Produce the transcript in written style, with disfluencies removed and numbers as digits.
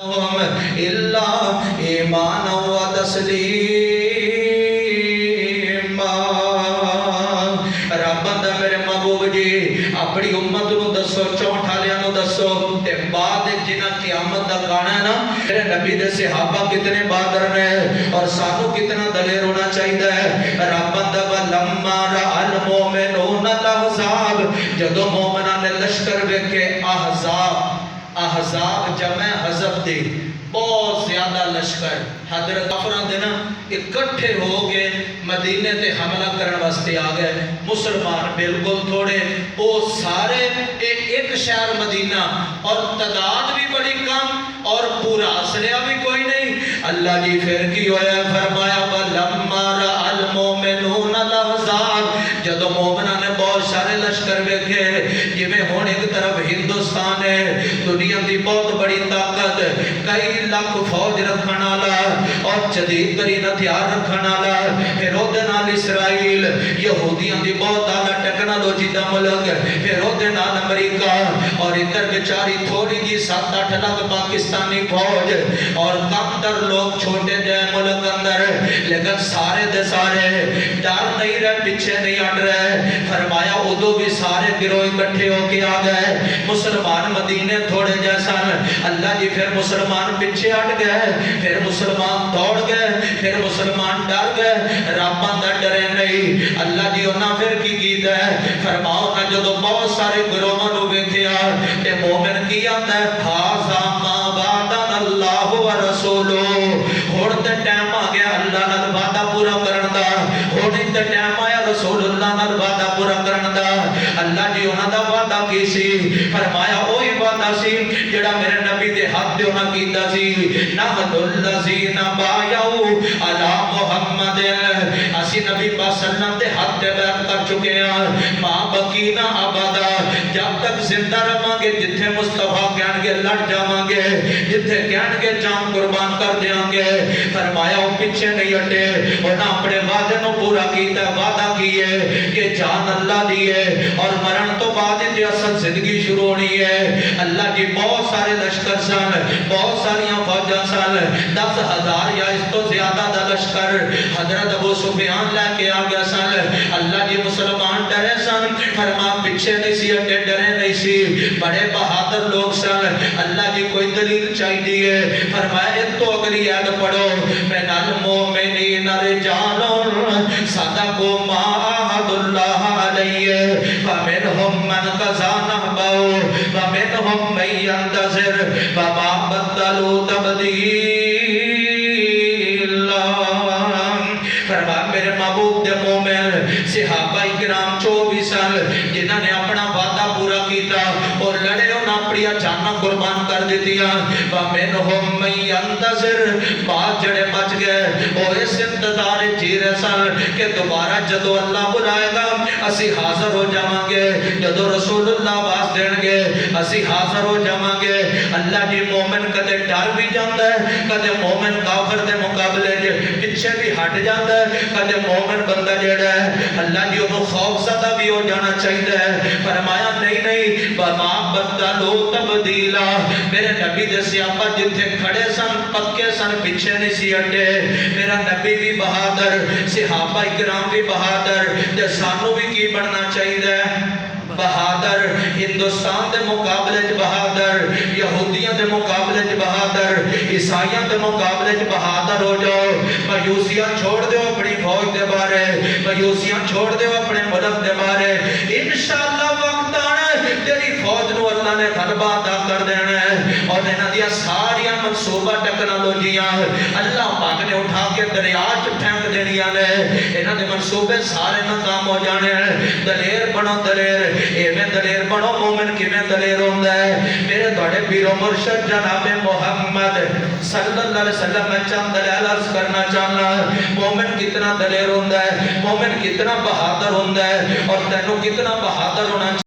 इल्ला ईमान व तस्लीम। रब दा मेरे महबूब जी अपनी उम्मत नूं दसो, 64 नूं दसो ते बाद जिन्हां क़यामत दा गाना है ना, मेरे नबी दे सहाबा कितने बहादुर ने और सानू कितना दलेर होना चाहिए है। रब दा लम्मा रअल मोमिनून अल अहज़ाब, जदों मोमिनां ने लश्कर वेखे अहज़ाब, अहज़ाब जमे हज़ब दे बहुत ज्यादा लश्कर हजरत काफिरां दे ना इकट्ठे हो गए मदीने ते हमला करने वास्ते आ गए। मुसलमान बिल्कुल थोड़े, वो सारे एक शहर मदीना और तादाद भी बड़ी कम और पूरा असलिया भी कोई नहीं। अल्लाह जी फिर की होया, फरमाया वलम्मा रअल मोमिनून अल अहज़ाब, जदों मोमिनां ने बहुत सारे लश्कर वेखे, जिवें हुण एक तरफ हिंदुस्तान है, दुनिया की बहुत बड़ी ताकत, कई लाख फौज रखने वाला और जदीद तरीन हथियार रखने वाला, फिर ओदे नाल इसराइल यहूदियों की बहुत आला टेक्नोलॉजी का मुल्क, फिर ओदे नाल अमेरिका और इधर बेचारी थोड़ी जी 7-8 लाख पाकिस्तानी फौज और कम दर लोग छोटे जय मुल्क अंदर, लेकिन सारे दे सारे डर नहीं रहे, पीछे नहीं हट रहे। फरमाया उदो भी सारे गिरोह इकट्ठे होके आ गए। मुसलमान मदीने थोड़े जैसा, अल्लाह जी फिर मुसलमान पीछे हट गए, फिर मुसलमान दौड़ गए, फिर मुसलमान डर गए। रब्बां दा डरे नहीं। अल्लाह जी उन्हां फिर की कीता है, फरमाओ ना जदों बहुत सारे गिरोहां नूं वेखिया ते मोमिन की आंदा है, हाज़ा मा वादना अल्लाह व रसूलुहु, हुण ते टाइम आ गया अल्लाह नाल वादा पूरा करन दा, हुण ते टाइम आया रसूलुल्लाह नाल वादा पूरा करन दा। अल्लाह जी उन्हां दा वादा की सी, फरमाया ओही वादा सी जेड़ा मेरे नबी दे हाथ ते उन्हां कीता सी, नहनुल्लज़ीना बायऊ अला मुहम्मद, असी नबी पाक सल्लल्लाहु अलैहि हाथ ते बैत कर चुके हैं, मां बकीना अबदा, जब तक जिंदा रहांगे, जिथे मुस्तफा कहणगे लड़ जावांगे, जिथे कहणगे जान कुर्बान कर देंगे। फरमाया वो पीछे नहीं हटे, उन्हें अपने वादे को पूरा किया, वादा किए कि जान अल्लाह दी है और मरण तो बाद असल जिंदगी शुरू होनी है। अल्लाह जी बहुत सारे लश्कर सन, बहुत सारिया फौजा सन, 10,000 या इस तो ज्यादा का लश्कर हजरत अबू सुफियान लेके आ गया सन। अल्लाह जी मुसलमान डरे सन, फरमा पीछे नहीं सी हटे, डरे नहीं सी, बड़े बहादुर लोग सन। अल्लाह जी कोई दलील चाहिए, फरमाया एक तो अगली याद पढ़ो, मिनल मोमिनीन रिजालुन सदक़ू मा आहदुल्लाह अलैहि फमिनहुम मन क़ज़ा नहबहु वमिनहुम मन यंतज़िर वमा बद्दलू तब्दीला। फरमाया मेरे महबूब दे मोमिन सहाबा इकराम 24 साल जिन्होंने अपना वादा पूरा किया और लड़े, उन्हें अपनी जाना कुर्बान कर दिया। वमिनहुम मन यंतज़िर, बाद जड़े बच गए वो इस इंतजार जी रहे सन कि दोबारा जदों अल्लाह बुलाएगा असी हाजिर हो जावांगे, जदों रसूलुल्लाह आवाज़ देंगे असी हाजिर हो जावांगे। अल्लाह जी मोमिन कदे डर भी जाता है, कदे मोमिन काफिर के मुकाबले पिछे भी हट जाता है, कदे मोमिन बंदा जेड़ा है अल्लाह जी उन्होंने खौफज़दा भी हो जाना चाहिए है। फरमाया नहीं नहीं, वमा बद्दलू तब्दीला, मेरे नबी दे सहाबा जिथे खड़े सन पक्के सन, पीछे नहीं सी हटे। मेरा नबी भी बहादुर, सहाबा इकराम भी बहादुर, ते सानू भी की बनना चाहिए, बहादुर। हिंदुस्तान के मुकाबले च बहादुर, यहूदियों के मुकाबले च बहादुर, ईसाइयों के मुकाबले च बहादुर हो जाओ। मायूसियां छोड़ दो अपनी फौज के बारे, मायूसियां छोड़ दो अपने मुल्क के बारे। इंशाअल्लाह वक्त आना तेरी फौज नूं अल्लाह ने गलबा अता कर देना है और इन्हां दी सारिया मनसूबा टेक्नोलॉजियां अल्लाह पाक ने उठा के दरिया च फेंक देनियां ने, इन्हां दे मनसूबे सारे नाकाम हो जाने हैं। दलेर बनो दलेर, एवें दलेर बनो मोमिन किवें दलेर होंदा है। मेरे तुहाडे पीरो मुर्शिद जनाब मुहम्मद सल्लल्लाहु अलैहि वसल्लम मैं चंद दलाल अर्ज करना चाहना, मोमिन कितना दलेर होंदा है, मोमिन कितना बहादुर होंदा है और तैनूं कितना बहादुर होना